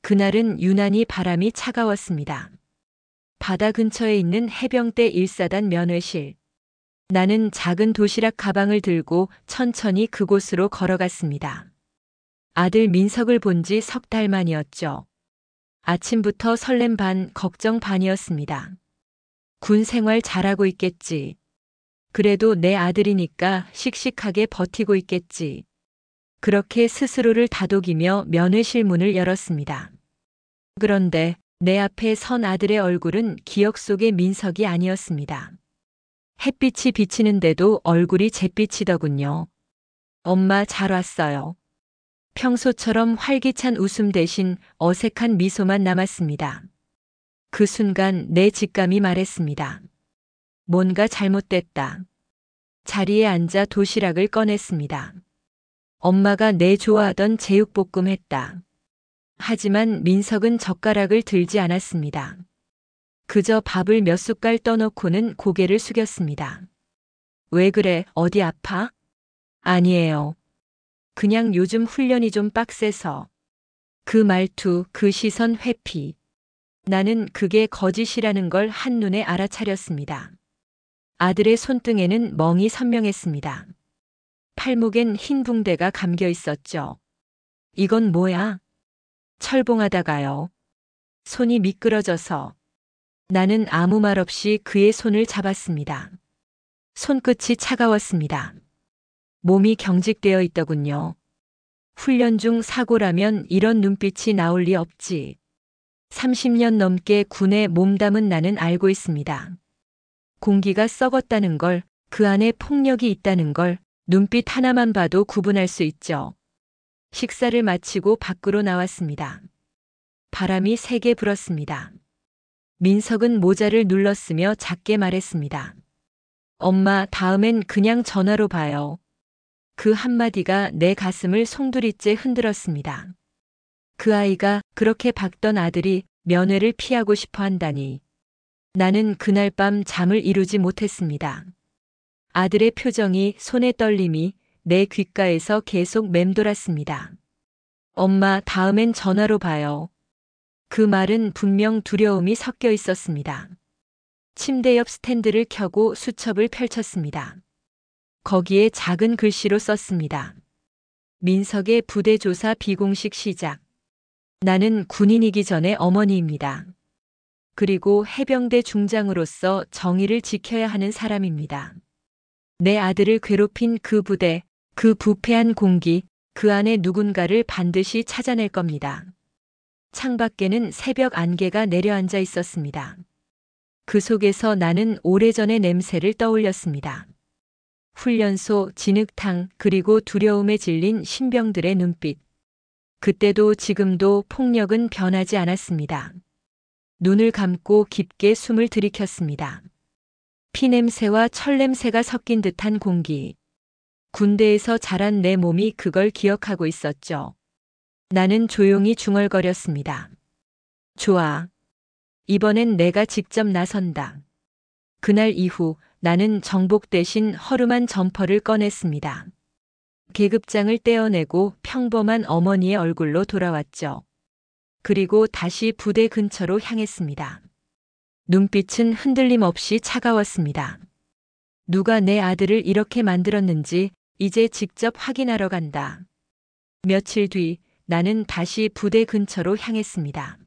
그날은 유난히 바람이 차가웠습니다. 바다 근처에 있는 해병대 1사단 면회실. 나는 작은 도시락 가방을 들고 천천히 그곳으로 걸어갔습니다. 아들 민석을 본 지 석 달 만이었죠. 아침부터 설렘 반, 걱정 반이었습니다. 군 생활 잘하고 있겠지. 그래도 내 아들이니까 씩씩하게 버티고 있겠지. 그렇게 스스로를 다독이며 면회실 문을 열었습니다. 그런데 내 앞에 선 아들의 얼굴은 기억 속의 민석이 아니었습니다. 햇빛이 비치는데도 얼굴이 잿빛이더군요. 엄마 잘 왔어요. 평소처럼 활기찬 웃음 대신 어색한 미소만 남았습니다. 그 순간 내 직감이 말했습니다. 뭔가 잘못됐다. 자리에 앉아 도시락을 꺼냈습니다. 엄마가 내 좋아하던 제육볶음 했다. 하지만 민석은 젓가락을 들지 않았습니다. 그저 밥을 몇 숟갈 떠놓고는 고개를 숙였습니다. 왜 그래? 어디 아파? 아니에요. 그냥 요즘 훈련이 좀 빡세서. 그 말투, 그 시선 회피. 나는 그게 거짓이라는 걸 한눈에 알아차렸습니다. 아들의 손등에는 멍이 선명했습니다. 팔목엔 흰 붕대가 감겨 있었죠. 이건 뭐야? 철봉하다가요. 손이 미끄러져서. 나는 아무 말 없이 그의 손을 잡았습니다. 손끝이 차가웠습니다. 몸이 경직되어 있더군요. 훈련 중 사고라면 이런 눈빛이 나올 리 없지. 30년 넘게 군에 몸담은 나는 알고 있습니다. 공기가 썩었다는 걸, 그 안에 폭력이 있다는 걸 눈빛 하나만 봐도 구분할 수 있죠. 식사를 마치고 밖으로 나왔습니다. 바람이 세게 불었습니다. 민석은 모자를 눌렀으며 작게 말했습니다. 엄마, 다음엔 그냥 전화로 봐요. 그 한마디가 내 가슴을 송두리째 흔들었습니다. 그 아이가 그렇게 박던 아들이 면회를 피하고 싶어 한다니. 나는 그날 밤 잠을 이루지 못했습니다. 아들의 표정이, 손의 떨림이 내 귓가에서 계속 맴돌았습니다. 엄마, 다음엔 전화로 봐요. 그 말은 분명 두려움이 섞여 있었습니다. 침대 옆 스탠드를 켜고 수첩을 펼쳤습니다. 거기에 작은 글씨로 썼습니다. 민석의 부대 조사 비공식 시작. 나는 군인이기 전에 어머니입니다. 그리고 해병대 중장으로서 정의를 지켜야 하는 사람입니다. 내 아들을 괴롭힌 그 부대, 그 부패한 공기, 그 안에 누군가를 반드시 찾아낼 겁니다. 창밖에는 새벽 안개가 내려앉아 있었습니다. 그 속에서 나는 오래전의 냄새를 떠올렸습니다. 훈련소, 진흙탕, 그리고 두려움에 질린 신병들의 눈빛. 그때도 지금도 폭력은 변하지 않았습니다. 눈을 감고 깊게 숨을 들이켰습니다. 피냄새와 철냄새가 섞인 듯한 공기. 군대에서 자란 내 몸이 그걸 기억하고 있었죠. 나는 조용히 중얼거렸습니다. 좋아. 이번엔 내가 직접 나선다. 그날 이후 나는 정복 대신 허름한 점퍼를 꺼냈습니다. 계급장을 떼어내고 평범한 어머니의 얼굴로 돌아왔죠. 그리고 다시 부대 근처로 향했습니다. 눈빛은 흔들림 없이 차가웠습니다. 누가 내 아들을 이렇게 만들었는지 이제 직접 확인하러 간다. 며칠 뒤 나는 다시 부대 근처로 향했습니다.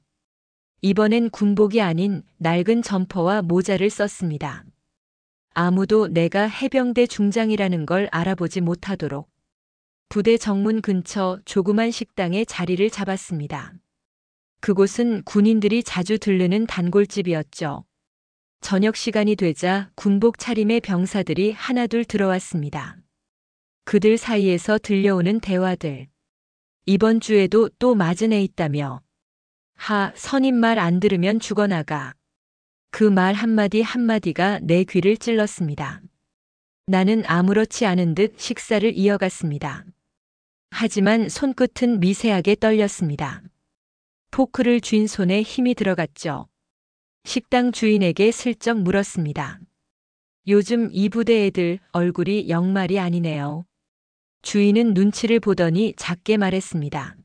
이번엔 군복이 아닌 낡은 점퍼와 모자를 썼습니다. 아무도 내가 해병대 중장이라는 걸 알아보지 못하도록. 부대 정문 근처 조그만 식당에 자리를 잡았습니다. 그곳은 군인들이 자주 들르는 단골집이었죠. 저녁 시간이 되자 군복 차림의 병사들이 하나둘 들어왔습니다. 그들 사이에서 들려오는 대화들. 이번 주에도 또 맞은 애 있다며. 선임 말 안 들으면 죽어나가. 그 말 한마디 한마디가 내 귀를 찔렀습니다. 나는 아무렇지 않은 듯 식사를 이어갔습니다. 하지만 손끝은 미세하게 떨렸습니다. 포크를 쥔 손에 힘이 들어갔죠. 식당 주인에게 슬쩍 물었습니다. 요즘 이 부대 애들 얼굴이 영말이 아니네요. 주인은 눈치를 보더니 작게 말했습니다.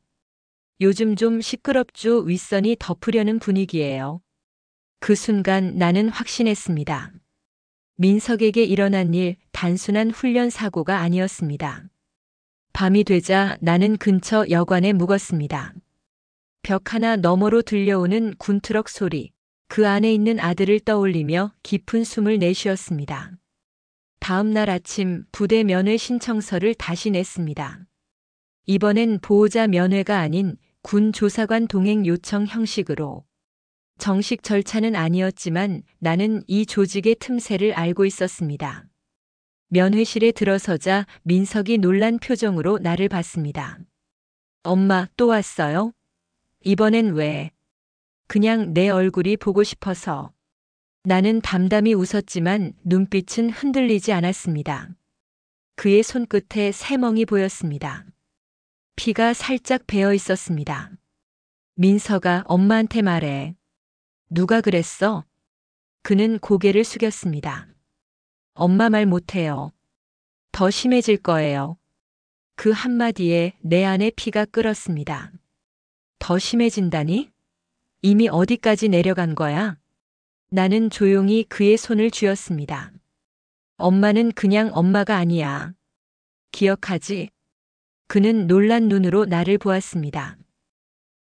요즘 좀 시끄럽죠. 윗선이 덮으려는 분위기예요. 그 순간 나는 확신했습니다. 민석에게 일어난 일 단순한 훈련 사고가 아니었습니다. 밤이 되자 나는 근처 여관에 묵었습니다. 벽 하나 너머로 들려오는 군트럭 소리, 그 안에 있는 아들을 떠올리며 깊은 숨을 내쉬었습니다. 다음 날 아침 부대 면회 신청서를 다시 냈습니다. 이번엔 보호자 면회가 아닌 군 조사관 동행 요청 형식으로. 정식 절차는 아니었지만 나는 이 조직의 틈새를 알고 있었습니다. 면회실에 들어서자 민석이 놀란 표정으로 나를 봤습니다. 엄마, 또 왔어요? 이번엔 왜? 그냥 내 얼굴이 보고 싶어서. 나는 담담히 웃었지만 눈빛은 흔들리지 않았습니다. 그의 손끝에 새멍이 보였습니다. 피가 살짝 배어 있었습니다. 민서가 엄마한테 말해. 누가 그랬어? 그는 고개를 숙였습니다. 엄마 말 못해요. 더 심해질 거예요. 그 한마디에 내 안에 피가 끓었습니다. 더 심해진다니? 이미 어디까지 내려간 거야? 나는 조용히 그의 손을 쥐었습니다. 엄마는 그냥 엄마가 아니야. 기억하지? 그는 놀란 눈으로 나를 보았습니다.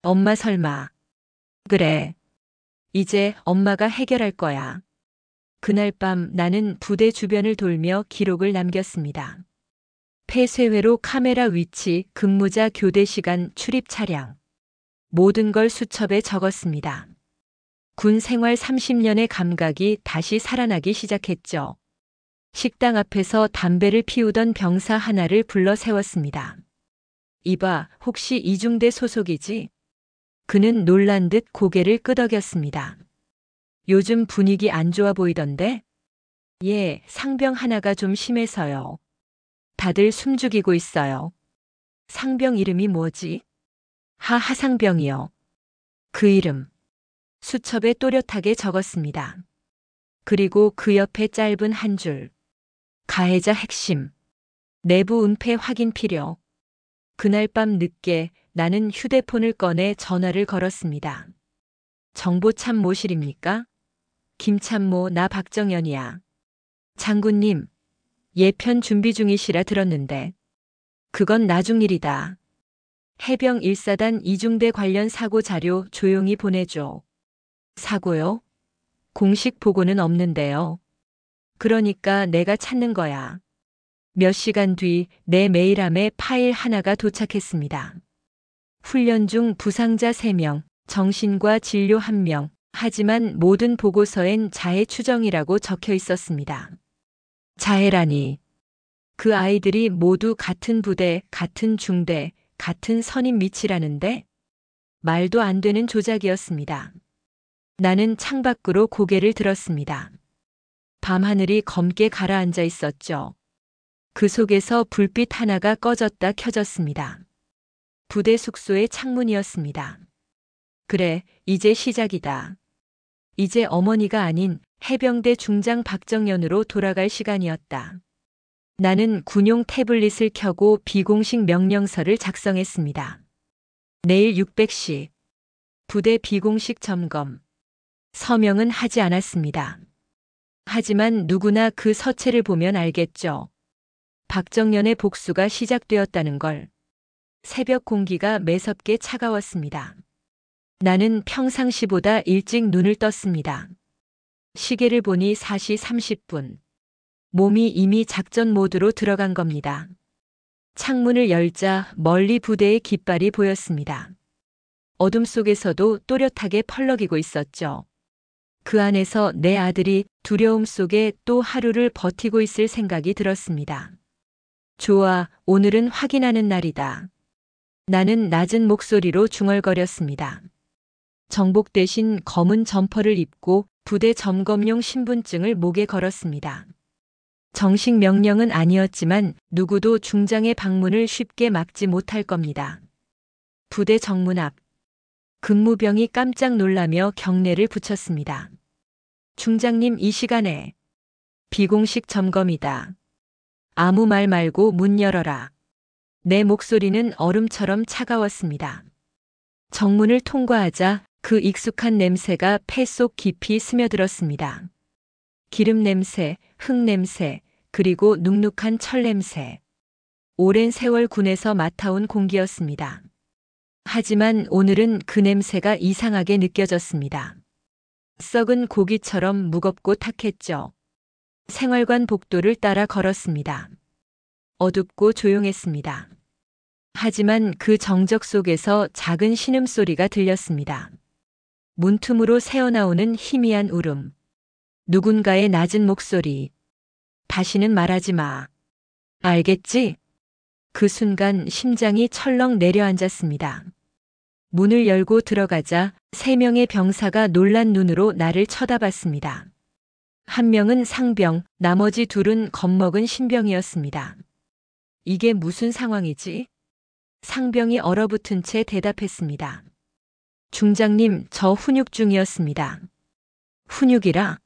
엄마 설마. 그래. 이제 엄마가 해결할 거야. 그날 밤 나는 부대 주변을 돌며 기록을 남겼습니다. 폐쇄회로 카메라 위치, 근무자 교대 시간, 출입 차량. 모든 걸 수첩에 적었습니다. 군 생활 30년의 감각이 다시 살아나기 시작했죠. 식당 앞에서 담배를 피우던 병사 하나를 불러 세웠습니다. 이봐, 혹시 이중대 소속이지? 그는 놀란 듯 고개를 끄덕였습니다. 요즘 분위기 안 좋아 보이던데? 예, 상병 하나가 좀 심해서요. 다들 숨죽이고 있어요. 상병 이름이 뭐지? 하상병이요. 그 이름. 수첩에 또렷하게 적었습니다. 그리고 그 옆에 짧은 한 줄. 가해자 핵심. 내부 은폐 확인 필요. 그날 밤 늦게 나는 휴대폰을 꺼내 전화를 걸었습니다. 정보참모실입니까? 김참모, 나 박정연이야. 장군님, 예편 준비 중이시라 들었는데. 그건 나중 일이다. 해병 1사단 이중대 관련 사고 자료 조용히 보내줘. 사고요? 공식 보고는 없는데요. 그러니까 내가 찾는 거야. 몇 시간 뒤 내 메일함에 파일 하나가 도착했습니다. 훈련 중 부상자 3명, 정신과 진료 1명, 하지만 모든 보고서엔 자해 추정이라고 적혀 있었습니다. 자해라니. 그 아이들이 모두 같은 부대, 같은 중대, 같은 선임 위치라는데? 말도 안 되는 조작이었습니다. 나는 창밖으로 고개를 들었습니다. 밤하늘이 검게 가라앉아 있었죠. 그 속에서 불빛 하나가 꺼졌다 켜졌습니다. 부대 숙소의 창문이었습니다. 그래, 이제 시작이다. 이제 어머니가 아닌 해병대 중장 박정연으로 돌아갈 시간이었다. 나는 군용 태블릿을 켜고 비공식 명령서를 작성했습니다. 내일 600시. 부대 비공식 점검. 서명은 하지 않았습니다. 하지만 누구나 그 서체를 보면 알겠죠. 박정연의 복수가 시작되었다는 걸. 새벽 공기가 매섭게 차가웠습니다. 나는 평상시보다 일찍 눈을 떴습니다. 시계를 보니 4시 30분. 몸이 이미 작전 모드로 들어간 겁니다. 창문을 열자 멀리 부대의 깃발이 보였습니다. 어둠 속에서도 또렷하게 펄럭이고 있었죠. 그 안에서 내 아들이 두려움 속에 또 하루를 버티고 있을 생각이 들었습니다. 좋아, 오늘은 확인하는 날이다. 나는 낮은 목소리로 중얼거렸습니다. 정복 대신 검은 점퍼를 입고 부대 점검용 신분증을 목에 걸었습니다. 정식 명령은 아니었지만 누구도 중장의 방문을 쉽게 막지 못할 겁니다. 부대 정문 앞. 근무병이 깜짝 놀라며 경례를 붙였습니다. 중장님, 이 시간에 비공식 점검이다. 아무 말 말고 문 열어라. 내 목소리는 얼음처럼 차가웠습니다. 정문을 통과하자 그 익숙한 냄새가 폐 속 깊이 스며들었습니다. 기름 냄새, 흙 냄새, 그리고 눅눅한 철 냄새. 오랜 세월 군에서 맡아온 공기였습니다. 하지만 오늘은 그 냄새가 이상하게 느껴졌습니다. 썩은 고기처럼 무겁고 탁했죠. 생활관 복도를 따라 걸었습니다. 어둡고 조용했습니다. 하지만 그 정적 속에서 작은 신음소리가 들렸습니다. 문틈으로 새어나오는 희미한 울음. 누군가의 낮은 목소리. 다시는 말하지 마. 알겠지? 그 순간 심장이 철렁 내려앉았습니다. 문을 열고 들어가자 3명의 병사가 놀란 눈으로 나를 쳐다봤습니다. 한 명은 상병, 나머지 둘은 겁먹은 신병이었습니다. 이게 무슨 상황이지? 상병이 얼어붙은 채 대답했습니다. 중장님, 저 훈육 중이었습니다. 훈육이라?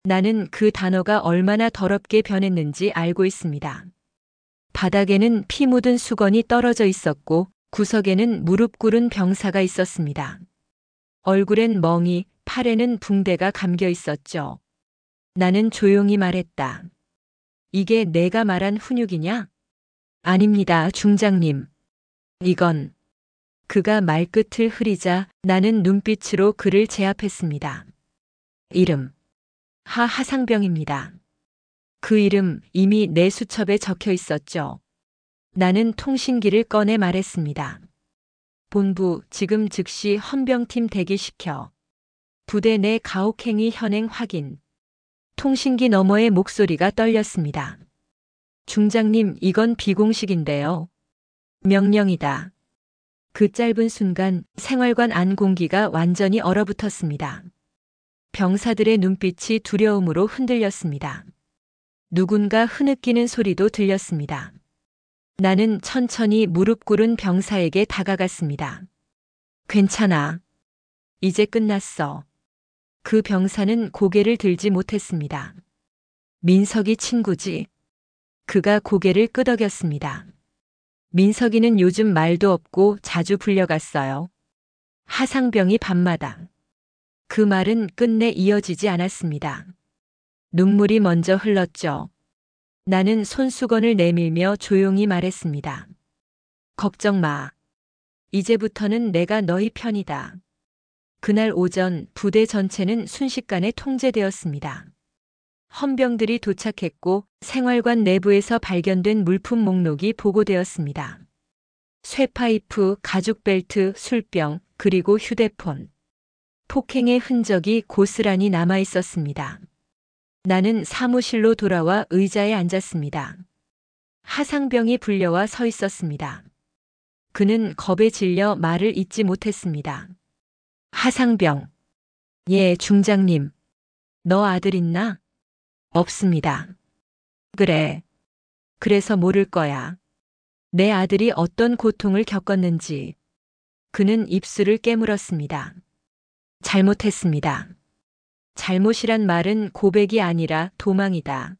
나는 그 단어가 얼마나 더럽게 변했는지 알고 있습니다. 바닥에는 피 묻은 수건이 떨어져 있었고 구석에는 무릎 꿇은 병사가 있었습니다. 얼굴엔 멍이, 팔에는 붕대가 감겨 있었죠. 나는 조용히 말했다. 이게 내가 말한 훈육이냐? 아닙니다, 중장님. 이건. 그가 말끝을 흐리자 나는 눈빛으로 그를 제압했습니다. 이름. 하상병입니다. 그 이름 이미 내 수첩에 적혀 있었죠. 나는 통신기를 꺼내 말했습니다. 본부 지금 즉시 헌병팀 대기시켜. 부대 내 가혹행위 현행 확인. 통신기 너머의 목소리가 떨렸습니다. 중장님, 이건 비공식인데요. 명령이다. 그 짧은 순간 생활관 안 공기가 완전히 얼어붙었습니다. 병사들의 눈빛이 두려움으로 흔들렸습니다. 누군가 흐느끼는 소리도 들렸습니다. 나는 천천히 무릎 꿇은 병사에게 다가갔습니다. 괜찮아. 이제 끝났어. 그 병사는 고개를 들지 못했습니다. 민석이 친구지. 그가 고개를 끄덕였습니다. 민석이는 요즘 말도 없고 자주 불려갔어요. 하상병이 밤마다. 그 말은 끝내 이어지지 않았습니다. 눈물이 먼저 흘렀죠. 나는 손수건을 내밀며 조용히 말했습니다. 걱정 마. 이제부터는 내가 너희 편이다. 그날 오전 부대 전체는 순식간에 통제되었습니다. 헌병들이 도착했고 생활관 내부에서 발견된 물품 목록이 보고되었습니다. 쇠파이프, 가죽벨트, 술병, 그리고 휴대폰. 폭행의 흔적이 고스란히 남아 있었습니다. 나는 사무실로 돌아와 의자에 앉았습니다. 하상병이 불려와 서 있었습니다. 그는 겁에 질려 말을 잇지 못했습니다. 하상병. 예, 중장님. 너 아들 있나? 없습니다. 그래. 그래서 모를 거야. 내 아들이 어떤 고통을 겪었는지. 그는 입술을 깨물었습니다. 잘못했습니다. 잘못이란 말은 고백이 아니라 도망이다.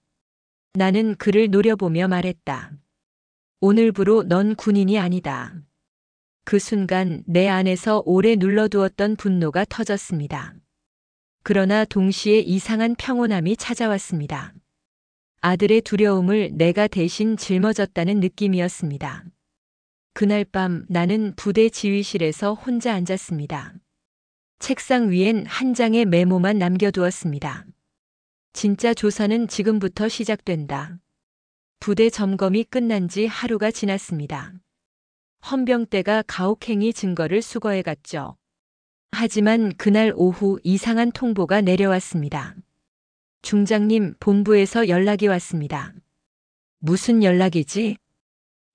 나는 그를 노려보며 말했다. 오늘부로 넌 군인이 아니다. 그 순간 내 안에서 오래 눌러두었던 분노가 터졌습니다. 그러나 동시에 이상한 평온함이 찾아왔습니다. 아들의 두려움을 내가 대신 짊어졌다는 느낌이었습니다. 그날 밤 나는 부대 지휘실에서 혼자 앉았습니다. 책상 위엔 한 장의 메모만 남겨두었습니다. 진짜 조사는 지금부터 시작된다. 부대 점검이 끝난 지 하루가 지났습니다. 헌병대가 가혹행위 증거를 수거해 갔죠. 하지만 그날 오후 이상한 통보가 내려왔습니다. 중장님, 본부에서 연락이 왔습니다. 무슨 연락이지?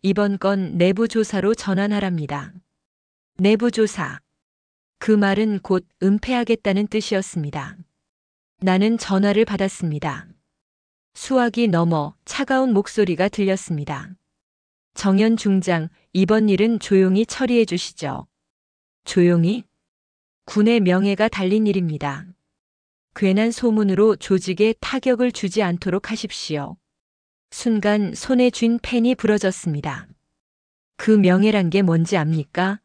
이번 건 내부 조사로 전환하랍니다. 내부 조사. 그 말은 곧 은폐하겠다는 뜻이었습니다. 나는 전화를 받았습니다. 수화기 너머 차가운 목소리가 들렸습니다. 정현 중장, 이번 일은 조용히 처리해 주시죠. 조용히? 군의 명예가 달린 일입니다. 괜한 소문으로 조직에 타격을 주지 않도록 하십시오. 순간 손에 쥔 펜이 부러졌습니다. 그 명예란 게 뭔지 압니까?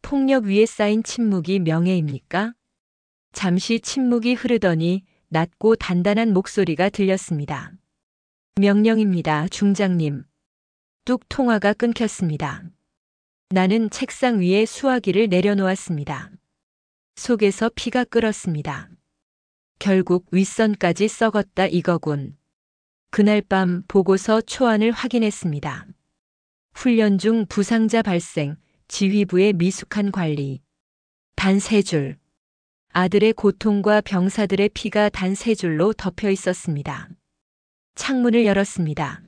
폭력 위에 쌓인 침묵이 명예입니까? 잠시 침묵이 흐르더니 낮고 단단한 목소리가 들렸습니다. 명령입니다, 중장님. 뚝 통화가 끊겼습니다. 나는 책상 위에 수화기를 내려놓았습니다. 속에서 피가 끓었습니다. 결국 윗선까지 썩었다 이거군. 그날 밤 보고서 초안을 확인했습니다. 훈련 중 부상자 발생, 지휘부의 미숙한 관리. 단 3줄. 아들의 고통과 병사들의 피가 단 3줄로 덮여 있었습니다. 창문을 열었습니다.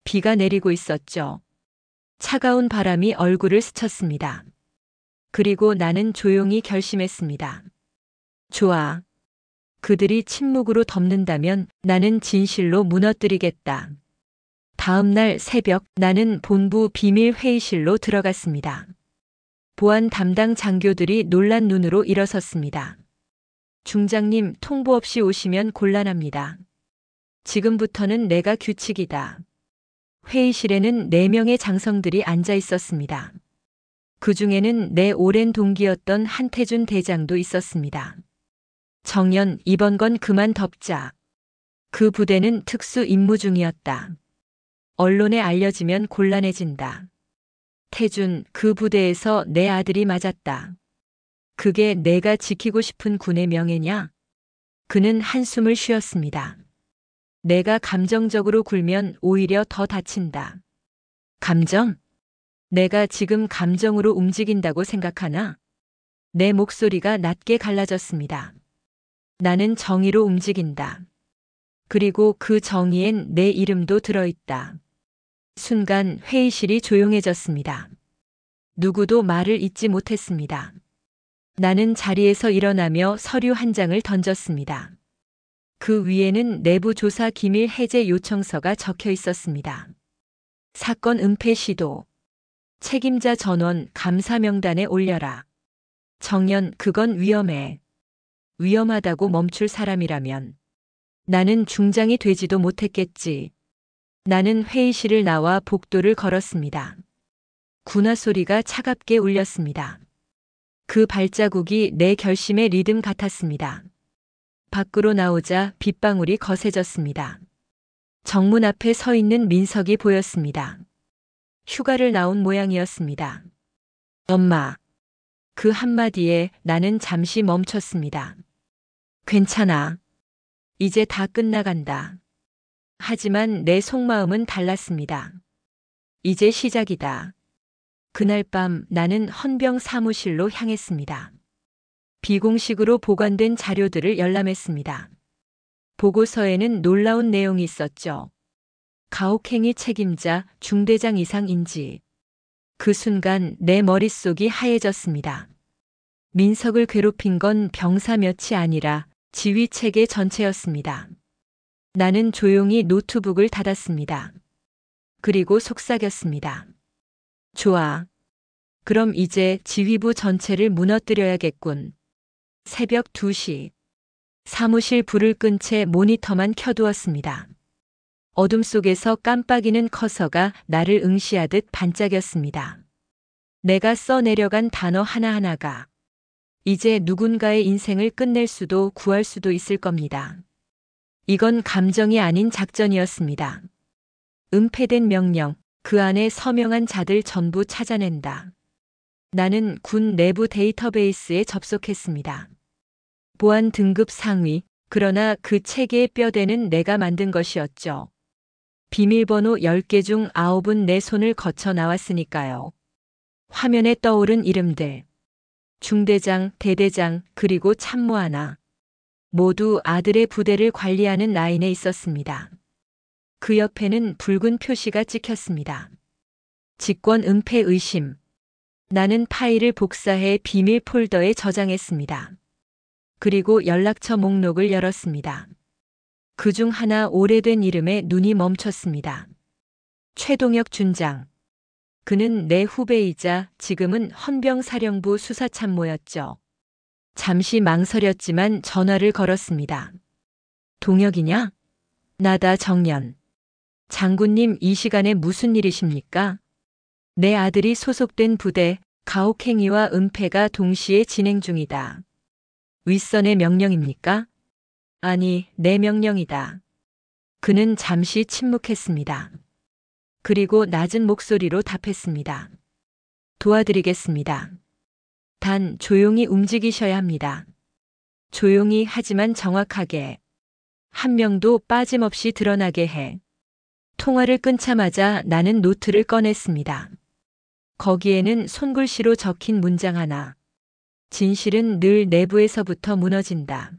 비가 내리고 있었죠. 차가운 바람이 얼굴을 스쳤습니다. 그리고 나는 조용히 결심했습니다. 좋아. 그들이 침묵으로 덮는다면 나는 진실로 무너뜨리겠다. 다음 날 새벽 나는 본부 비밀 회의실로 들어갔습니다. 보안 담당 장교들이 놀란 눈으로 일어섰습니다. 중장님, 통보 없이 오시면 곤란합니다. 지금부터는 내가 규칙이다. 회의실에는 4명의 장성들이 앉아 있었습니다. 그 중에는 내 오랜 동기였던 한태준 대장도 있었습니다. 정연, 이번 건 그만 덮자. 그 부대는 특수 임무 중이었다. 언론에 알려지면 곤란해진다. 태준, 그 부대에서 내 아들이 맞았다. 그게 내가 지키고 싶은 군의 명예냐? 그는 한숨을 쉬었습니다. 내가 감정적으로 굴면 오히려 더 다친다. 감정? 내가 지금 감정으로 움직인다고 생각하나? 내 목소리가 낮게 갈라졌습니다. 나는 정의로 움직인다. 그리고 그 정의엔 내 이름도 들어있다. 순간 회의실이 조용해졌습니다. 누구도 말을 잇지 못했습니다. 나는 자리에서 일어나며 서류 한 장을 던졌습니다. 그 위에는 내부 조사 기밀 해제 요청서가 적혀 있었습니다. 사건 은폐 시도. 책임자 전원 감사 명단에 올려라. 정연, 그건 위험해. 위험하다고 멈출 사람이라면 나는 중장이 되지도 못했겠지. 나는 회의실을 나와 복도를 걸었습니다. 군화 소리가 차갑게 울렸습니다. 그 발자국이 내 결심의 리듬 같았습니다. 밖으로 나오자 빗방울이 거세졌습니다. 정문 앞에 서 있는 민석이 보였습니다. 휴가를 나온 모양이었습니다. 엄마. 그 한마디에 나는 잠시 멈췄습니다. 괜찮아. 이제 다 끝나간다. 하지만 내 속마음은 달랐습니다. 이제 시작이다. 그날 밤 나는 헌병 사무실로 향했습니다. 비공식으로 보관된 자료들을 열람했습니다. 보고서에는 놀라운 내용이 있었죠. 가혹행위 책임자 중대장 이상 인지. 그 순간 내 머릿속이 하얘졌습니다. 민석을 괴롭힌 건 병사 몇이 아니라 지휘 체계 전체였습니다. 나는 조용히 노트북을 닫았습니다. 그리고 속삭였습니다. 좋아. 그럼 이제 지휘부 전체를 무너뜨려야겠군. 새벽 2시. 사무실 불을 끈 채 모니터만 켜두었습니다. 어둠 속에서 깜빡이는 커서가 나를 응시하듯 반짝였습니다. 내가 써내려간 단어 하나하나가 이제 누군가의 인생을 끝낼 수도 구할 수도 있을 겁니다. 이건 감정이 아닌 작전이었습니다. 은폐된 명령, 그 안에 서명한 자들 전부 찾아낸다. 나는 군 내부 데이터베이스에 접속했습니다. 보안 등급 상위, 그러나 그 체계의 뼈대는 내가 만든 것이었죠. 비밀번호 10개 중 9은 내 손을 거쳐 나왔으니까요. 화면에 떠오른 이름들. 중대장, 대대장, 그리고 참모 하나. 모두 아들의 부대를 관리하는 라인에 있었습니다. 그 옆에는 붉은 표시가 찍혔습니다. 직권 은폐 의심. 나는 파일을 복사해 비밀 폴더에 저장했습니다. 그리고 연락처 목록을 열었습니다. 그중 하나 오래된 이름에 눈이 멈췄습니다. 최동혁 준장. 그는 내 후배이자 지금은 헌병사령부 수사참모였죠. 잠시 망설였지만 전화를 걸었습니다. 동혁이냐? 나다 정연. 장군님 이 시간에 무슨 일이십니까? 내 아들이 소속된 부대 가혹행위와 은폐가 동시에 진행 중이다. 윗선의 명령입니까? 아니, 내 명령이다. 그는 잠시 침묵했습니다. 그리고 낮은 목소리로 답했습니다. 도와드리겠습니다. 단 조용히 움직이셔야 합니다. 조용히 하지만 정확하게. 한 명도 빠짐없이 드러나게 해. 통화를 끊자마자 나는 노트를 꺼냈습니다. 거기에는 손글씨로 적힌 문장 하나. 진실은 늘 내부에서부터 무너진다.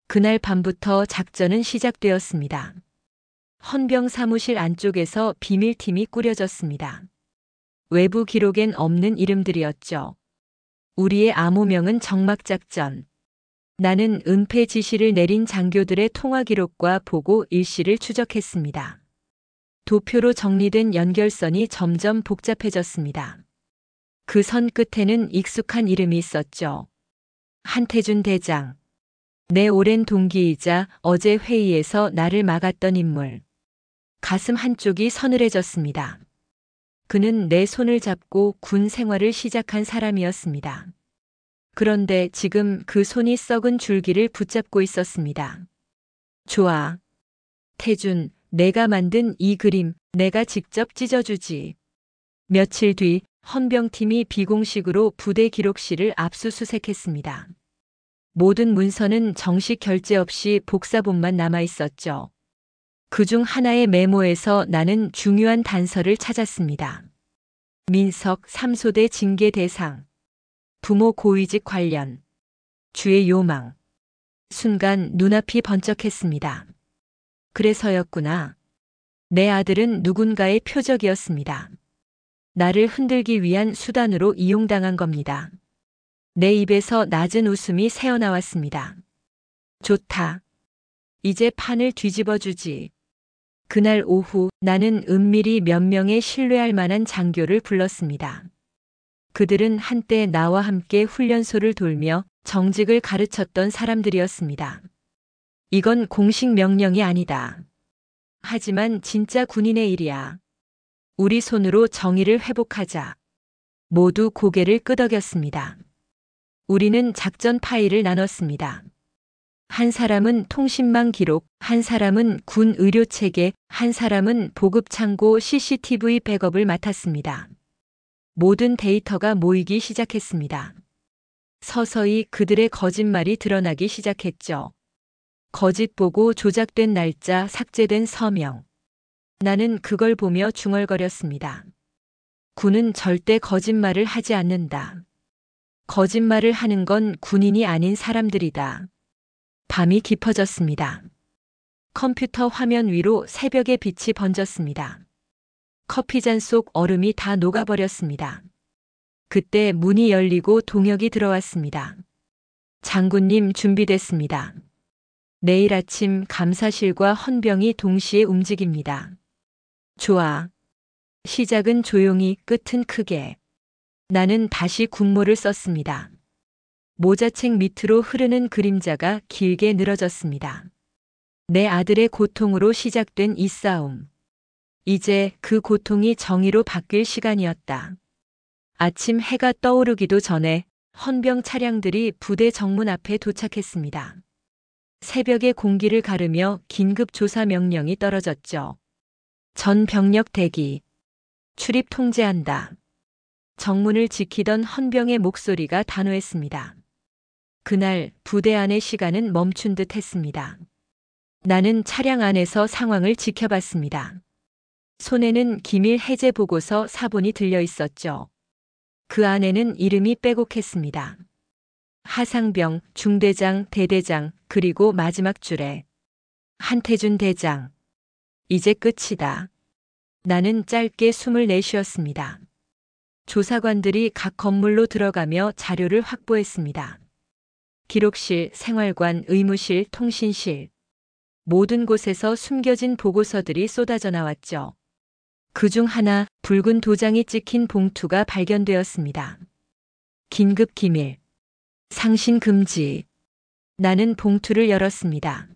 그날 밤부터 작전은 시작되었습니다. 헌병 사무실 안쪽에서 비밀팀이 꾸려졌습니다. 외부 기록엔 없는 이름들이었죠. 우리의 암호명은 정막작전. 나는 은폐 지시를 내린 장교들의 통화 기록과 보고 일시를 추적했습니다. 도표로 정리된 연결선이 점점 복잡해졌습니다. 그 선 끝에는 익숙한 이름이 있었죠. 한태준 대장. 내 오랜 동기이자 어제 회의에서 나를 막았던 인물. 가슴 한쪽이 서늘해졌습니다. 그는 내 손을 잡고 군 생활을 시작한 사람이었습니다. 그런데 지금 그 손이 썩은 줄기를 붙잡고 있었습니다. 좋아. 태준, 내가 만든 이 그림 내가 직접 찢어주지. 며칠 뒤 헌병팀이 비공식으로 부대 기록실을 압수수색했습니다. 모든 문서는 정식 결제 없이 복사본만 남아 있었죠. 그중 하나의 메모에서 나는 중요한 단서를 찾았습니다. 민석 3소대 징계 대상. 부모 고위직 관련. 주의 요망. 순간 눈앞이 번쩍했습니다. 그래서였구나. 내 아들은 누군가의 표적이었습니다. 나를 흔들기 위한 수단으로 이용당한 겁니다. 내 입에서 낮은 웃음이 새어나왔습니다. 좋다. 이제 판을 뒤집어 주지. 그날 오후 나는 은밀히 몇 명의 신뢰할 만한 장교를 불렀습니다. 그들은 한때 나와 함께 훈련소를 돌며 정직을 가르쳤던 사람들이었습니다. 이건 공식 명령이 아니다. 하지만 진짜 군인의 일이야. 우리 손으로 정의를 회복하자. 모두 고개를 끄덕였습니다. 우리는 작전 파일을 나눴습니다. 한 사람은 통신망 기록, 한 사람은 군 의료 체계, 한 사람은 보급 창고 CCTV 백업을 맡았습니다. 모든 데이터가 모이기 시작했습니다. 서서히 그들의 거짓말이 드러나기 시작했죠. 거짓 보고 조작된 날짜, 삭제된 서명. 나는 그걸 보며 중얼거렸습니다. 군은 절대 거짓말을 하지 않는다. 거짓말을 하는 건 군인이 아닌 사람들이다. 밤이 깊어졌습니다. 컴퓨터 화면 위로 새벽의 빛이 번졌습니다. 커피잔 속 얼음이 다 녹아버렸습니다. 그때 문이 열리고 동혁이 들어왔습니다. 장군님 준비됐습니다. 내일 아침 감사실과 헌병이 동시에 움직입니다. 좋아. 시작은 조용히, 끝은 크게. 나는 다시 군모를 썼습니다. 모자책 밑으로 흐르는 그림자가 길게 늘어졌습니다. 내 아들의 고통으로 시작된 이 싸움. 이제 그 고통이 정의로 바뀔 시간이었다. 아침 해가 떠오르기도 전에 헌병 차량들이 부대 정문 앞에 도착했습니다. 새벽의 공기를 가르며 긴급 조사 명령이 떨어졌죠. 전 병력 대기. 출입 통제한다. 정문을 지키던 헌병의 목소리가 단호했습니다. 그날 부대 안의 시간은 멈춘 듯 했습니다. 나는 차량 안에서 상황을 지켜봤습니다. 손에는 기밀 해제 보고서 사본이 들려 있었죠. 그 안에는 이름이 빼곡했습니다. 하상병, 중대장, 대대장, 그리고 마지막 줄에 한태준 대장. 이제 끝이다. 나는 짧게 숨을 내쉬었습니다. 조사관들이 각 건물로 들어가며 자료를 확보했습니다. 기록실, 생활관, 의무실, 통신실. 모든 곳에서 숨겨진 보고서들이 쏟아져 나왔죠. 그중 하나, 붉은 도장이 찍힌 봉투가 발견되었습니다. 긴급 기밀. 상신 금지. 나는 봉투를 열었습니다.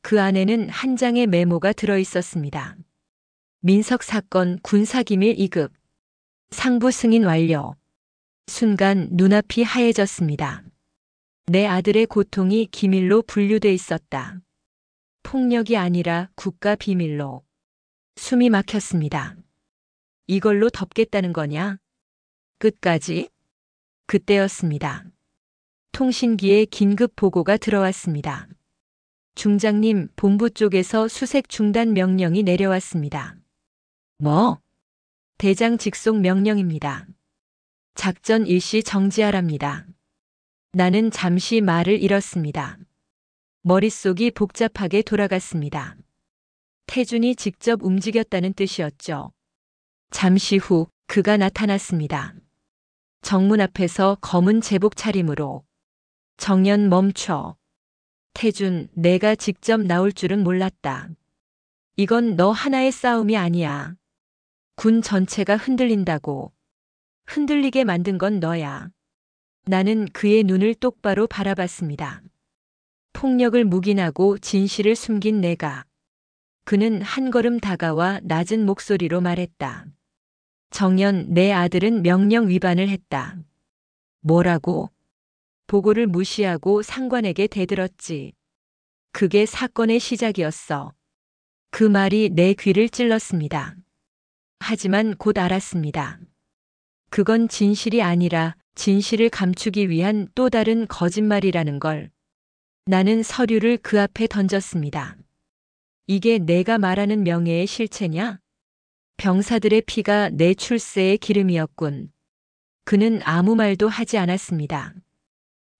그 안에는 한 장의 메모가 들어 있었습니다. 민석 사건 군사기밀 2급. 상부 승인 완료. 순간 눈앞이 하얘졌습니다. 내 아들의 고통이 기밀로 분류돼 있었다. 폭력이 아니라 국가 비밀로. 숨이 막혔습니다. 이걸로 덮겠다는 거냐? 끝까지? 그때였습니다. 통신기에 긴급 보고가 들어왔습니다. 중장님, 본부 쪽에서 수색 중단 명령이 내려왔습니다. 뭐? 대장 직속 명령입니다. 작전 일시 정지하랍니다. 나는 잠시 말을 잃었습니다. 머릿속이 복잡하게 돌아갔습니다. 태준이 직접 움직였다는 뜻이었죠. 잠시 후 그가 나타났습니다. 정문 앞에서 검은 제복 차림으로. 정연 멈춰. 태준, 내가 직접 나올 줄은 몰랐다. 이건 너 하나의 싸움이 아니야. 군 전체가 흔들린다고. 흔들리게 만든 건 너야. 나는 그의 눈을 똑바로 바라봤습니다. 폭력을 묵인하고 진실을 숨긴 내가. 그는 한 걸음 다가와 낮은 목소리로 말했다. 정연, 내 아들은 명령 위반을 했다. 뭐라고? 보고를 무시하고 상관에게 대들었지. 그게 사건의 시작이었어. 그 말이 내 귀를 찔렀습니다. 하지만 곧 알았습니다. 그건 진실이 아니라 진실을 감추기 위한 또 다른 거짓말이라는 걸. 나는 서류를 그 앞에 던졌습니다. 이게 내가 말하는 명예의 실체냐? 병사들의 피가 내 출세의 기름이었군. 그는 아무 말도 하지 않았습니다.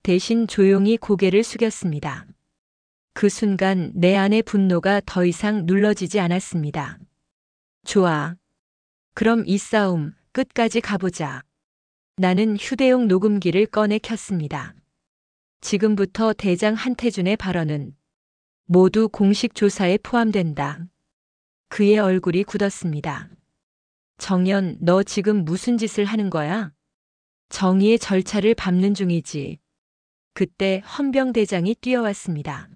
대신 조용히 고개를 숙였습니다. 그 순간 내 안의 분노가 더 이상 눌러지지 않았습니다. 좋아. 그럼 이 싸움 끝까지 가보자. 나는 휴대용 녹음기를 꺼내 켰습니다. 지금부터 대장 한태준의 발언은 모두 공식 조사에 포함된다. 그의 얼굴이 굳었습니다. 정연, 너 지금 무슨 짓을 하는 거야? 정의의 절차를 밟는 중이지. 그때 헌병대장이 뛰어왔습니다.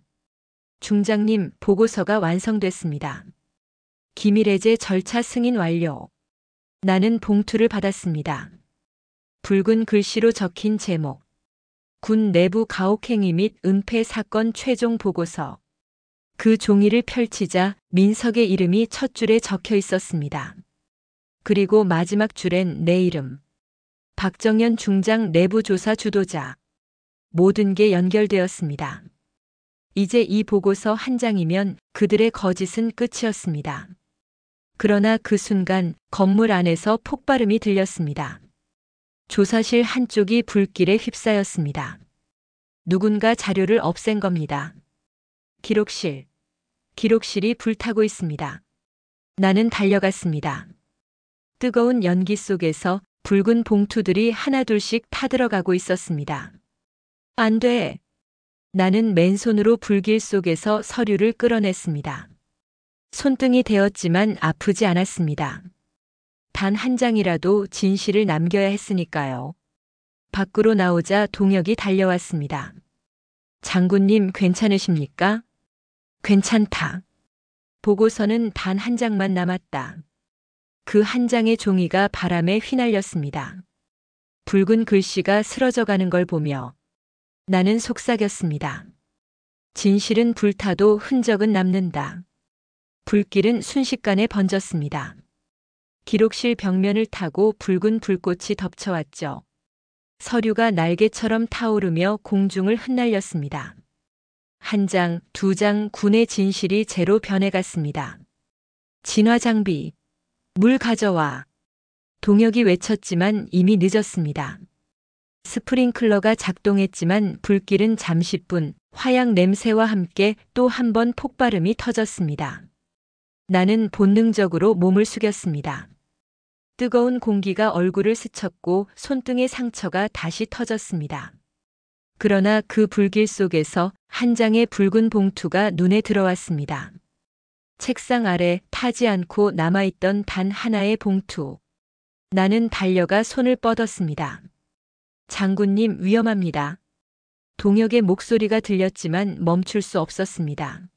중장님, 보고서가 완성됐습니다. 기밀해제 절차 승인 완료. 나는 봉투를 받았습니다. 붉은 글씨로 적힌 제목. 군 내부 가혹행위 및 은폐 사건 최종 보고서. 그 종이를 펼치자 민석의 이름이 첫 줄에 적혀 있었습니다. 그리고 마지막 줄엔 내 이름. 박정연 중장 내부조사 주도자. 모든 게 연결되었습니다. 이제 이 보고서 한 장이면 그들의 거짓은 끝이었습니다. 그러나 그 순간 건물 안에서 폭발음이 들렸습니다. 조사실 한쪽이 불길에 휩싸였습니다. 누군가 자료를 없앤 겁니다. 기록실이 불타고 있습니다. 나는 달려갔습니다. 뜨거운 연기 속에서 붉은 봉투들이 하나둘씩 타들어가고 있었습니다. 안 돼. 나는 맨손으로 불길 속에서 서류를 끌어냈습니다. 손등이 데었지만 아프지 않았습니다. 단 한 장이라도 진실을 남겨야 했으니까요. 밖으로 나오자 동혁이 달려왔습니다. 장군님 괜찮으십니까? 괜찮다. 보고서는 단 한 장만 남았다. 그 한 장의 종이가 바람에 휘날렸습니다. 붉은 글씨가 쓰러져가는 걸 보며 나는 속삭였습니다. 진실은 불타도 흔적은 남는다. 불길은 순식간에 번졌습니다. 기록실 벽면을 타고 붉은 불꽃이 덮쳐왔죠. 서류가 날개처럼 타오르며 공중을 흩날렸습니다. 한 장, 두 장 군의 진실이 재로 변해갔습니다. 진화 장비, 물 가져와. 동혁이 외쳤지만 이미 늦었습니다. 스프링클러가 작동했지만 불길은 잠시뿐 화약 냄새와 함께 또 한 번 폭발음이 터졌습니다. 나는 본능적으로 몸을 숙였습니다. 뜨거운 공기가 얼굴을 스쳤고 손등의 상처가 다시 터졌습니다. 그러나 그 불길 속에서 한 장의 붉은 봉투가 눈에 들어왔습니다. 책상 아래 타지 않고 남아있던 단 하나의 봉투. 나는 달려가 손을 뻗었습니다. 장군님 위험합니다. 동혁의 목소리가 들렸지만 멈출 수 없었습니다.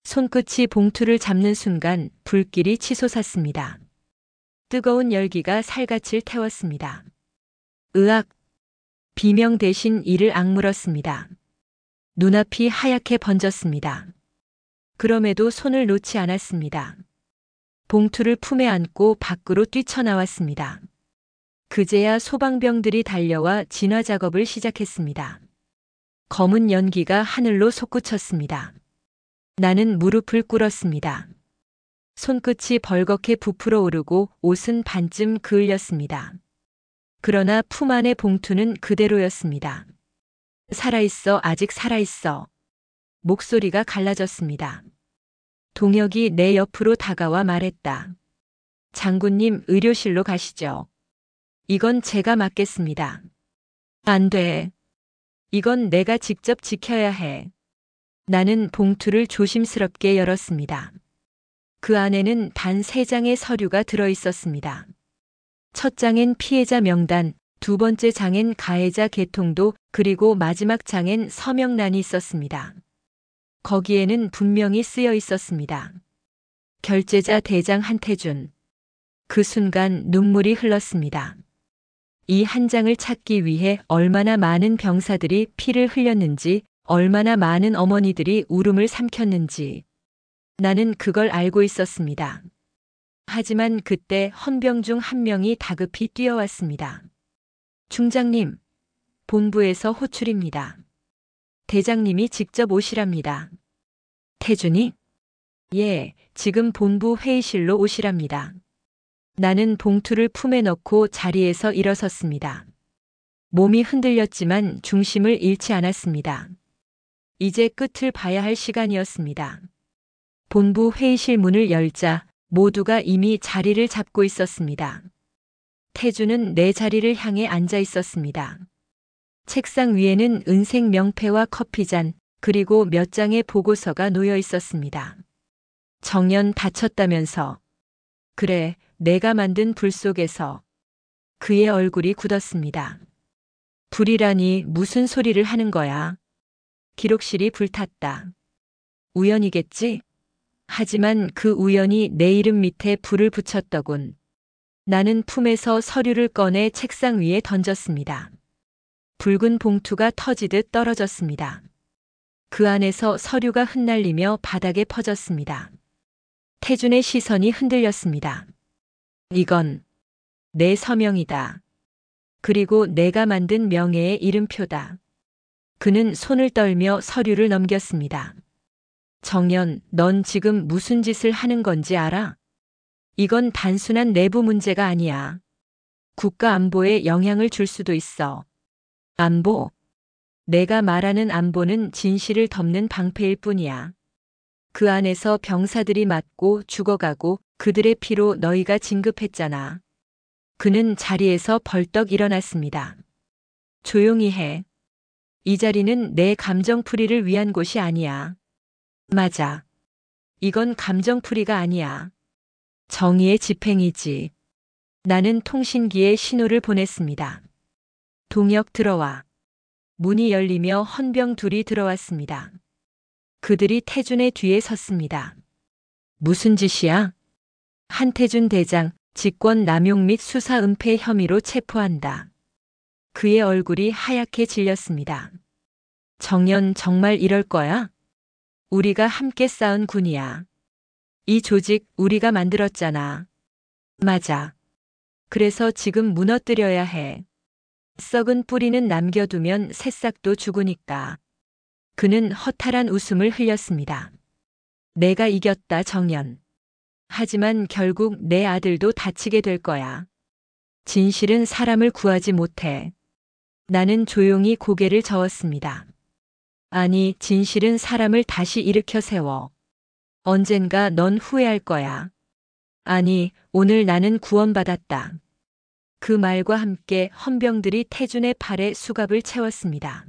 손끝이 봉투를 잡는 순간 불길이 치솟았습니다. 뜨거운 열기가 살갗을 태웠습니다. 으악! 비명 대신 이를 악물었습니다. 눈앞이 하얗게 번졌습니다. 그럼에도 손을 놓지 않았습니다. 봉투를 품에 안고 밖으로 뛰쳐나왔습니다. 그제야 소방병들이 달려와 진화 작업을 시작했습니다. 검은 연기가 하늘로 솟구쳤습니다. 나는 무릎을 꿇었습니다. 손끝이 벌겋게 부풀어 오르고 옷은 반쯤 그을렸습니다. 그러나 품 안의 봉투는 그대로였습니다. 살아있어, 아직 살아있어. 목소리가 갈라졌습니다. 동혁이 내 옆으로 다가와 말했다. 장군님, 의료실로 가시죠. 이건 제가 맡겠습니다. 안 돼. 이건 내가 직접 지켜야 해. 나는 봉투를 조심스럽게 열었습니다. 그 안에는 단 3장의 서류가 들어 있었습니다. 첫 장엔 피해자 명단, 두 번째 장엔 가해자 개통도, 그리고 마지막 장엔 서명란이 있었습니다. 거기에는 분명히 쓰여 있었습니다. 결제자 대장 한태준. 그 순간 눈물이 흘렀습니다. 이 한 장을 찾기 위해 얼마나 많은 병사들이 피를 흘렸는지, 얼마나 많은 어머니들이 울음을 삼켰는지. 나는 그걸 알고 있었습니다. 하지만 그때 헌병 중 한 명이 다급히 뛰어왔습니다. 중장님, 본부에서 호출입니다. 대장님이 직접 오시랍니다. 태준이? 예, 지금 본부 회의실로 오시랍니다. 나는 봉투를 품에 넣고 자리에서 일어섰습니다. 몸이 흔들렸지만 중심을 잃지 않았습니다. 이제 끝을 봐야 할 시간이었습니다. 본부 회의실 문을 열자 모두가 이미 자리를 잡고 있었습니다. 태준은 내 자리를 향해 앉아 있었습니다. 책상 위에는 은색 명패와 커피잔, 그리고 몇 장의 보고서가 놓여 있었습니다. 정연 다쳤다면서. 그래, 내가 만든 불 속에서. 그의 얼굴이 굳었습니다. 불이라니 무슨 소리를 하는 거야? 기록실이 불탔다. 우연이겠지? 하지만 그 우연이 내 이름 밑에 불을 붙였더군. 나는 품에서 서류를 꺼내 책상 위에 던졌습니다. 붉은 봉투가 터지듯 떨어졌습니다. 그 안에서 서류가 흩날리며 바닥에 퍼졌습니다. 태준의 시선이 흔들렸습니다. 이건 내 서명이다. 그리고 내가 만든 명예의 이름표다. 그는 손을 떨며 서류를 넘겼습니다. 정연, 넌 지금 무슨 짓을 하는 건지 알아? 이건 단순한 내부 문제가 아니야. 국가 안보에 영향을 줄 수도 있어. 안보? 내가 말하는 안보는 진실을 덮는 방패일 뿐이야. 그 안에서 병사들이 맞고 죽어가고 그들의 피로 너희가 진급했잖아. 그는 자리에서 벌떡 일어났습니다. 조용히 해. 이 자리는 내 감정풀이를 위한 곳이 아니야. 맞아. 이건 감정풀이가 아니야. 정의의 집행이지. 나는 통신기에 신호를 보냈습니다. 동혁 들어와. 문이 열리며 헌병 둘이 들어왔습니다. 그들이 태준의 뒤에 섰습니다. 무슨 짓이야? 한태준 대장, 직권 남용 및 수사 은폐 혐의로 체포한다. 그의 얼굴이 하얗게 질렸습니다. 정연, 정말 이럴 거야? 우리가 함께 쌓은 군이야. 이 조직 우리가 만들었잖아. 맞아. 그래서 지금 무너뜨려야 해. 썩은 뿌리는 남겨두면 새싹도 죽으니까. 그는 허탈한 웃음을 흘렸습니다. 내가 이겼다, 정연. 하지만 결국 내 아들도 다치게 될 거야. 진실은 사람을 구하지 못해. 나는 조용히 고개를 저었습니다. 아니, 진실은 사람을 다시 일으켜 세워. 언젠가 넌 후회할 거야. 아니, 오늘 나는 구원받았다. 그 말과 함께 헌병들이 태준의 팔에 수갑을 채웠습니다.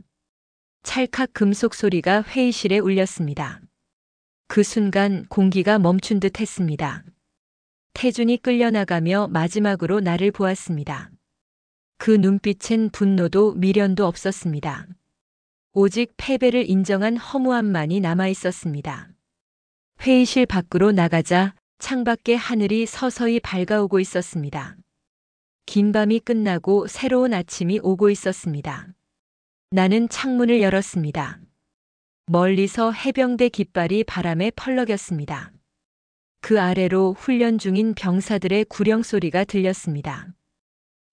찰칵 금속 소리가 회의실에 울렸습니다. 그 순간 공기가 멈춘 듯 했습니다. 태준이 끌려나가며 마지막으로 나를 보았습니다. 그 눈빛엔 분노도 미련도 없었습니다. 오직 패배를 인정한 허무함만이 남아 있었습니다. 회의실 밖으로 나가자 창밖에 하늘이 서서히 밝아오고 있었습니다. 긴 밤이 끝나고 새로운 아침이 오고 있었습니다. 나는 창문을 열었습니다. 멀리서 해병대 깃발이 바람에 펄럭였습니다. 그 아래로 훈련 중인 병사들의 구령 소리가 들렸습니다.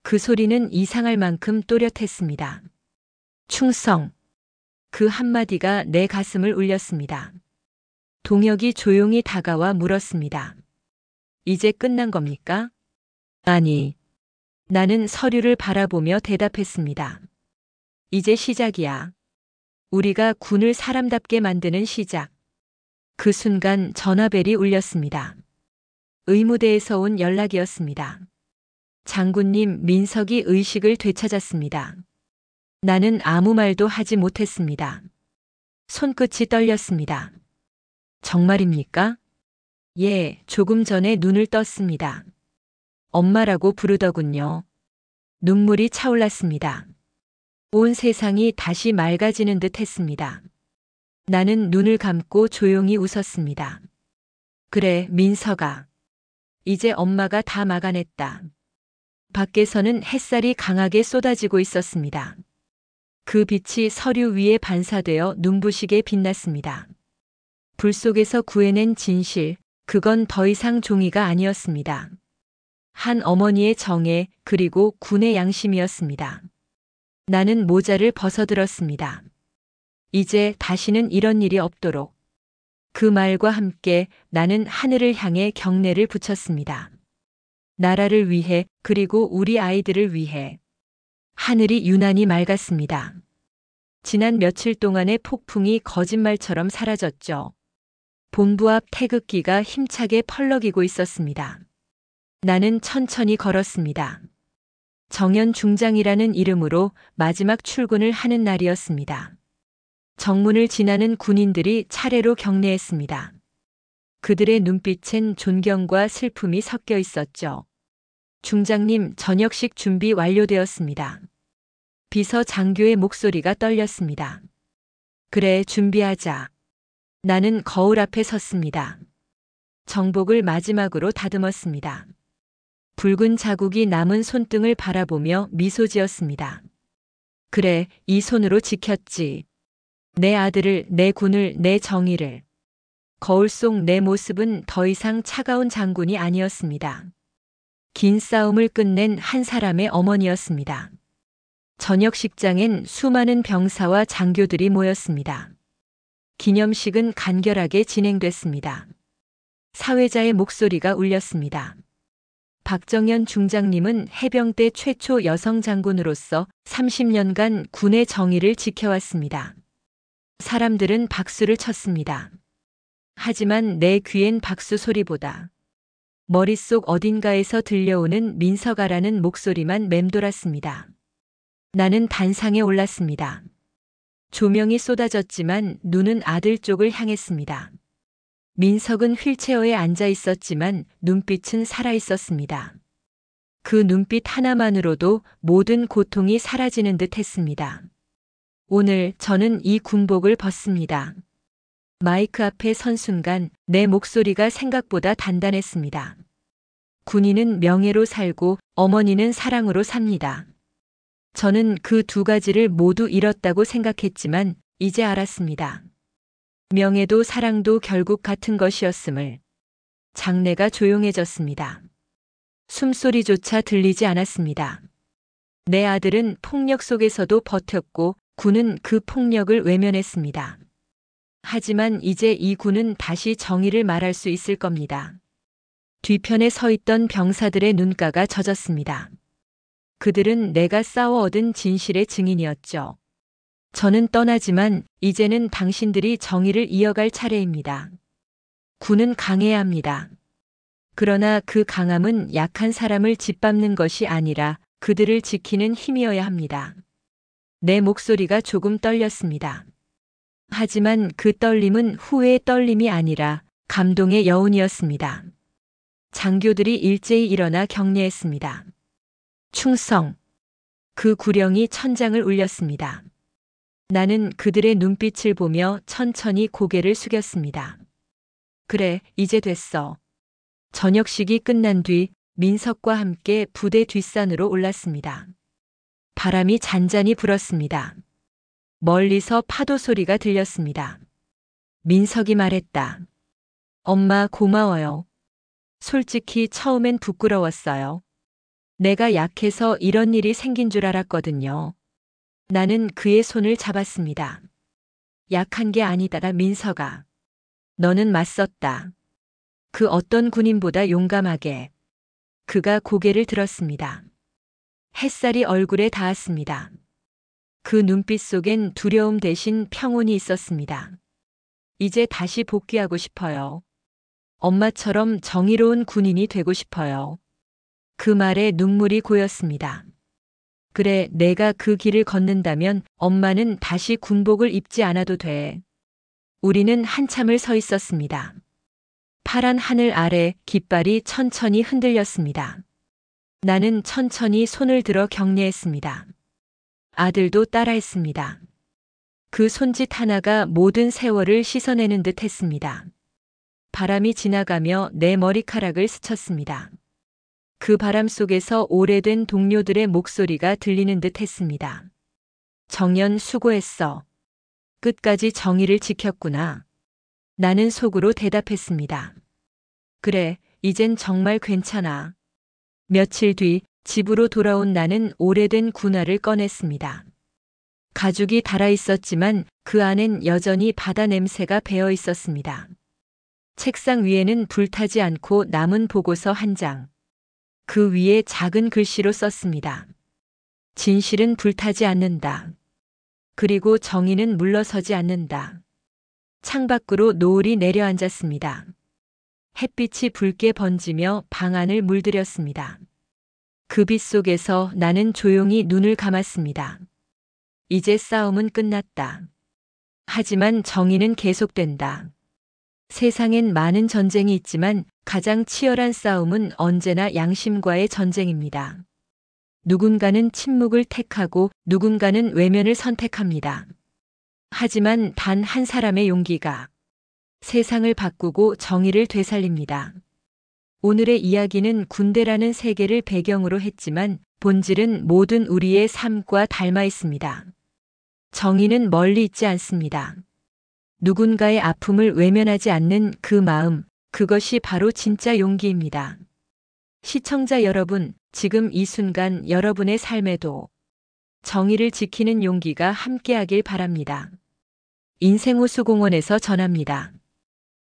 그 소리는 이상할 만큼 또렷했습니다. 충성. 그 한마디가 내 가슴을 울렸습니다. 동혁이 조용히 다가와 물었습니다. 이제 끝난 겁니까? 아니. 나는 서류를 바라보며 대답했습니다. 이제 시작이야. 우리가 군을 사람답게 만드는 시작. 그 순간 전화벨이 울렸습니다. 의무대에서 온 연락이었습니다. 장군님, 민석이 의식을 되찾았습니다. 나는 아무 말도 하지 못했습니다. 손끝이 떨렸습니다. 정말입니까? 예, 조금 전에 눈을 떴습니다. 엄마라고 부르더군요. 눈물이 차올랐습니다. 온 세상이 다시 맑아지는 듯 했습니다. 나는 눈을 감고 조용히 웃었습니다. 그래, 민석아. 이제 엄마가 다 막아냈다. 밖에서는 햇살이 강하게 쏟아지고 있었습니다. 그 빛이 서류 위에 반사되어 눈부시게 빛났습니다. 불 속에서 구해낸 진실, 그건 더 이상 종이가 아니었습니다. 한 어머니의 정애, 그리고 군의 양심이었습니다. 나는 모자를 벗어들었습니다. 이제 다시는 이런 일이 없도록. 그 말과 함께 나는 하늘을 향해 경례를 붙였습니다. 나라를 위해, 그리고 우리 아이들을 위해. 하늘이 유난히 맑았습니다. 지난 며칠 동안의 폭풍이 거짓말처럼 사라졌죠. 본부 앞 태극기가 힘차게 펄럭이고 있었습니다. 나는 천천히 걸었습니다. 정연 중장이라는 이름으로 마지막 출근을 하는 날이었습니다. 정문을 지나는 군인들이 차례로 경례했습니다. 그들의 눈빛엔 존경과 슬픔이 섞여 있었죠. 중장님, 저녁식 준비 완료되었습니다. 비서 장교의 목소리가 떨렸습니다. 그래, 준비하자. 나는 거울 앞에 섰습니다. 정복을 마지막으로 다듬었습니다. 붉은 자국이 남은 손등을 바라보며 미소 지었습니다. 그래, 이 손으로 지켰지. 내 아들을, 내 군을, 내 정의를. 거울 속 내 모습은 더 이상 차가운 장군이 아니었습니다. 긴 싸움을 끝낸 한 사람의 어머니였습니다. 저녁 식장엔 수많은 병사와 장교들이 모였습니다. 기념식은 간결하게 진행됐습니다. 사회자의 목소리가 울렸습니다. 박정현 중장님은 해병대 최초 여성 장군으로서 30년간 군의 정의를 지켜왔습니다. 사람들은 박수를 쳤습니다. 하지만 내 귀엔 박수 소리보다 머릿속 어딘가에서 들려오는 민석아라는 목소리만 맴돌았습니다. 나는 단상에 올랐습니다. 조명이 쏟아졌지만 눈은 아들 쪽을 향했습니다. 민석은 휠체어에 앉아 있었지만 눈빛은 살아 있었습니다. 그 눈빛 하나만으로도 모든 고통이 사라지는 듯 했습니다. 오늘 저는 이 군복을 벗습니다. 마이크 앞에 선 순간 내 목소리가 생각보다 단단했습니다. 군인은 명예로 살고 어머니는 사랑으로 삽니다. 저는 그 두 가지를 모두 잃었다고 생각했지만 이제 알았습니다. 명예도 사랑도 결국 같은 것이었음을. 장내가 조용해졌습니다. 숨소리조차 들리지 않았습니다. 내 아들은 폭력 속에서도 버텼고 군은 그 폭력을 외면했습니다. 하지만 이제 이 군은 다시 정의를 말할 수 있을 겁니다. 뒤편에 서 있던 병사들의 눈가가 젖었습니다. 그들은 내가 싸워 얻은 진실의 증인이었죠. 저는 떠나지만 이제는 당신들이 정의를 이어갈 차례입니다. 군은 강해야 합니다. 그러나 그 강함은 약한 사람을 짓밟는 것이 아니라 그들을 지키는 힘이어야 합니다. 내 목소리가 조금 떨렸습니다. 하지만 그 떨림은 후회의 떨림이 아니라 감동의 여운이었습니다. 장교들이 일제히 일어나 경례했습니다. 충성. 그 구령이 천장을 울렸습니다. 나는 그들의 눈빛을 보며 천천히 고개를 숙였습니다. 그래, 이제 됐어. 저녁식이 끝난 뒤 민석과 함께 부대 뒷산으로 올랐습니다. 바람이 잔잔히 불었습니다. 멀리서 파도 소리가 들렸습니다. 민석이 말했다. 엄마 고마워요. 솔직히 처음엔 부끄러웠어요. 내가 약해서 이런 일이 생긴 줄 알았거든요. 나는 그의 손을 잡았습니다. 약한 게 아니다라 민석아. 너는 맞섰다. 그 어떤 군인보다 용감하게. 그가 고개를 들었습니다. 햇살이 얼굴에 닿았습니다. 그 눈빛 속엔 두려움 대신 평온이 있었습니다. 이제 다시 복귀하고 싶어요. 엄마처럼 정의로운 군인이 되고 싶어요. 그 말에 눈물이 고였습니다. 그래, 내가 그 길을 걷는다면 엄마는 다시 군복을 입지 않아도 돼. 우리는 한참을 서 있었습니다. 파란 하늘 아래 깃발이 천천히 흔들렸습니다. 나는 천천히 손을 들어 격려했습니다. 아들도 따라했습니다. 그 손짓 하나가 모든 세월을 씻어내는 듯 했습니다. 바람이 지나가며 내 머리카락을 스쳤습니다. 그 바람 속에서 오래된 동료들의 목소리가 들리는 듯 했습니다. 정연 수고했어. 끝까지 정의를 지켰구나. 나는 속으로 대답했습니다. 그래, 이젠 정말 괜찮아. 며칠 뒤 집으로 돌아온 나는 오래된 군화를 꺼냈습니다. 가죽이 달아 있었지만 그 안엔 여전히 바다 냄새가 배어 있었습니다. 책상 위에는 불타지 않고 남은 보고서 한 장. 그 위에 작은 글씨로 썼습니다. 진실은 불타지 않는다. 그리고 정의는 물러서지 않는다. 창밖으로 노을이 내려앉았습니다. 햇빛이 붉게 번지며 방 안을 물들였습니다. 그 빛 속에서 나는 조용히 눈을 감았습니다. 이제 싸움은 끝났다. 하지만 정의는 계속된다. 세상엔 많은 전쟁이 있지만 가장 치열한 싸움은 언제나 양심과의 전쟁입니다. 누군가는 침묵을 택하고 누군가는 외면을 선택합니다. 하지만 단 한 사람의 용기가 세상을 바꾸고 정의를 되살립니다. 오늘의 이야기는 군대라는 세계를 배경으로 했지만 본질은 모든 우리의 삶과 닮아 있습니다. 정의는 멀리 있지 않습니다. 누군가의 아픔을 외면하지 않는 그 마음, 그것이 바로 진짜 용기입니다. 시청자 여러분, 지금 이 순간 여러분의 삶에도 정의를 지키는 용기가 함께하길 바랍니다. 인생호수공원에서 전합니다.